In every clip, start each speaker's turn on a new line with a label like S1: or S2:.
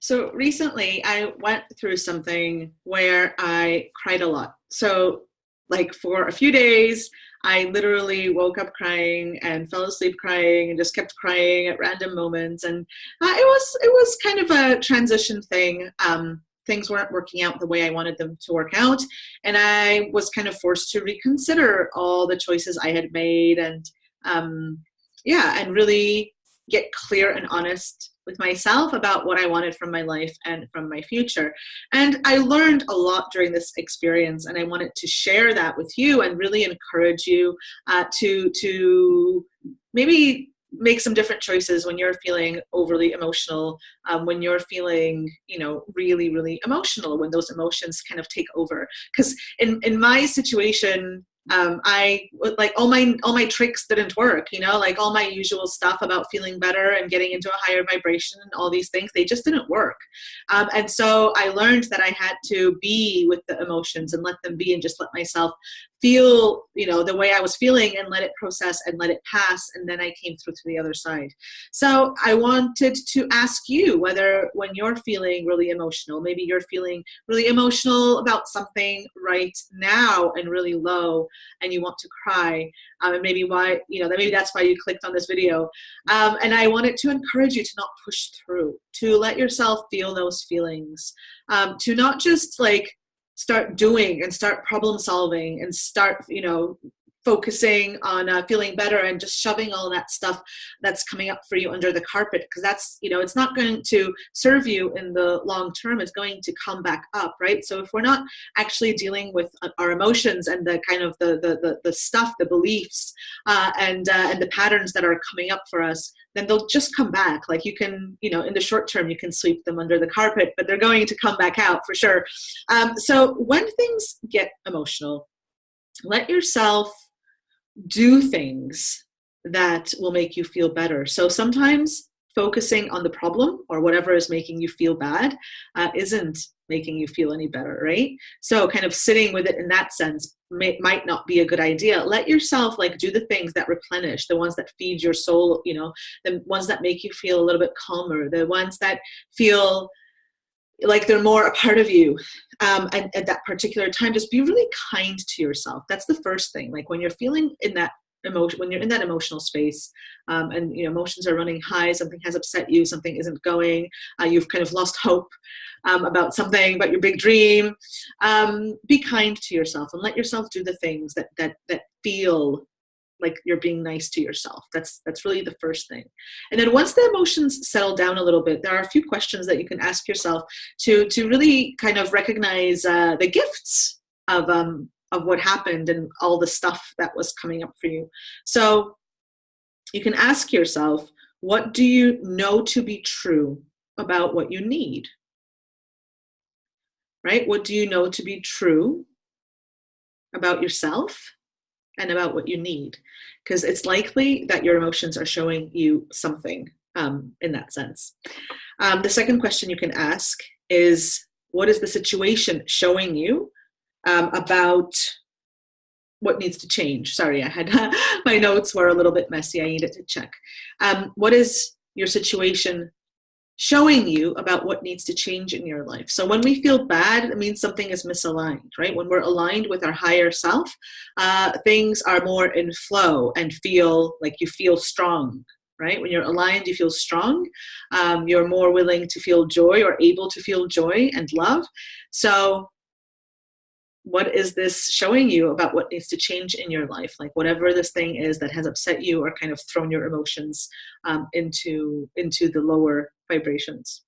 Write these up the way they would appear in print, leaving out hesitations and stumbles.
S1: So recently I went through something where I cried a lot. So like for a few days, I literally woke up crying and fell asleep crying and just kept crying at random moments. And it was kind of a transition thing. Things weren't working out the way I wanted them to work out, and I was kind of forced to reconsider all the choices I had made, and um, yeah, and really get clear and honest with myself about what I wanted from my life and from my future. And I learned a lot during this experience, and I wanted to share that with you and really encourage you to maybe make some different choices when you're feeling overly emotional, when you're feeling, really, really emotional, when those emotions kind of take over. Because in my situation, I like all my tricks didn't work, like all my usual stuff about feeling better and getting into a higher vibration and all these things, they just didn't work. And so I learned that I had to be with the emotions and let them be and just let myself feel, the way I was feeling and let it process and let it pass. And then I came through to the other side. So I wanted to ask you whether when you're feeling really emotional, maybe you're feeling really emotional about something right now and really low, and you want to cry, and maybe maybe that's why you clicked on this video. And I wanted to encourage you to not push through, to let yourself feel those feelings, to not just like start doing and start problem solving and start, focusing on feeling better and just shoving all that stuff that's coming up for you under the carpet, because that's, it's not going to serve you in the long term. It's going to come back up, right? So if we're not actually dealing with our emotions and the kind of the stuff, the beliefs, and the patterns that are coming up for us, then they'll just come back. Like you can, in the short term, you can sweep them under the carpet, but they're going to come back out for sure. So when things get emotional, let yourself do things that will make you feel better. So sometimes focusing on the problem or whatever is making you feel bad isn't making you feel any better, right? So kind of sitting with it in that sense might not be a good idea. Let yourself like do the things that replenish, the ones that feed your soul, the ones that make you feel a little bit calmer, the ones that feel like they're more a part of you. And at that particular time, just be really kind to yourself. That's the first thing. Like when you're feeling in that emotion, when you're in that emotional space, and emotions are running high, something has upset you, something isn't going, you've kind of lost hope about something, about your big dream. Be kind to yourself and let yourself do the things that feel like you're being nice to yourself. That's really the first thing. And then once the emotions settle down a little bit, there are a few questions that you can ask yourself to really kind of recognize the gifts of what happened and all the stuff that was coming up for you. So you can ask yourself, what do you know to be true about what you need? Right? What do you know to be true about yourself and about what you need? Because it's likely that your emotions are showing you something in that sense. The second question you can ask is, what is the situation showing you about what needs to change? Sorry, I had my notes were a little bit messy. I needed to check. What is your situation showing you about what needs to change in your life? So when we feel bad, it means something is misaligned, right? When we're aligned with our higher self, things are more in flow and feel like you feel strong, right? When you're aligned, you feel strong. You're more willing to feel joy or able to feel joy and love. So what is this showing you about what needs to change in your life? Like whatever this thing is that has upset you or kind of thrown your emotions into the lower vibrations.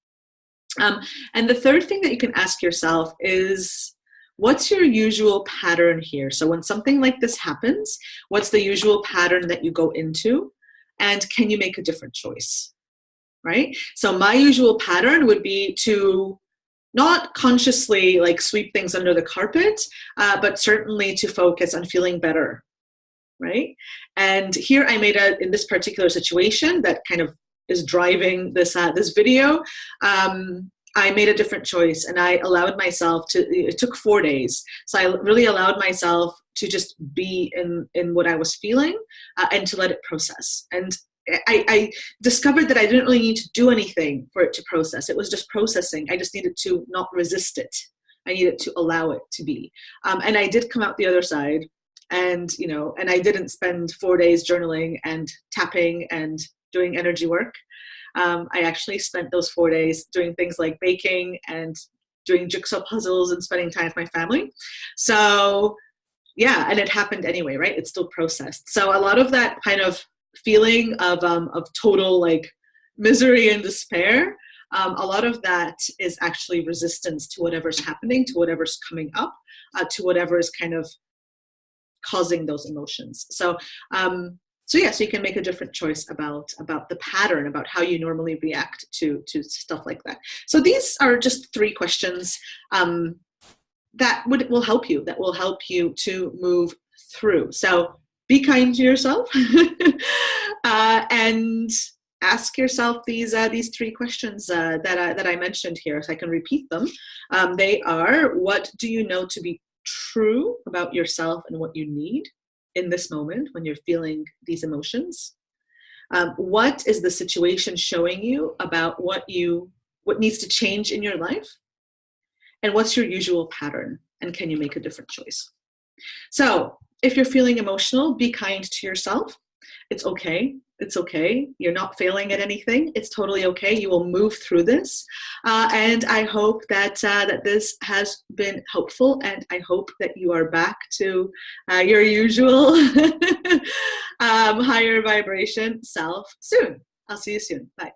S1: And the third thing that you can ask yourself is, what's your usual pattern here? So when something like this happens, what's the usual pattern that you go into? And can you make a different choice? Right? So my usual pattern would be to not consciously like sweep things under the carpet, but certainly to focus on feeling better, right? And here I made in this particular situation that kind of is driving this video, I made a different choice, and I allowed myself to, it took 4 days. So I really allowed myself to just be in what I was feeling, and to let it process. And I discovered that I didn't really need to do anything for it to process. It was just processing. I just needed to not resist it. I needed to allow it to be. And I did come out the other side, and, you know, and I didn't spend 4 days journaling and tapping and doing energy work. I actually spent those 4 days doing things like baking and doing jigsaw puzzles and spending time with my family. So yeah, and it happened anyway, right? It's still processed. So a lot of that kind of feeling of total like misery and despair, a lot of that is actually resistance to whatever's happening, to whatever's coming up, to whatever is kind of causing those emotions. So so you can make a different choice about the pattern, about how you normally react to stuff like that. So these are just 3 questions that will help you to move through. So be kind to yourself and ask yourself these 3 questions that I mentioned here, so I can repeat them. They are: what do you know to be true about yourself and what you need in this moment when you're feeling these emotions? What is the situation showing you about what needs to change in your life? And what's your usual pattern? And can you make a different choice? So if you're feeling emotional, be kind to yourself. It's okay. It's okay. You're not failing at anything. It's totally okay. You will move through this. And I hope that this has been helpful. And I hope that you are back to your usual higher vibration self soon. I'll see you soon. Bye.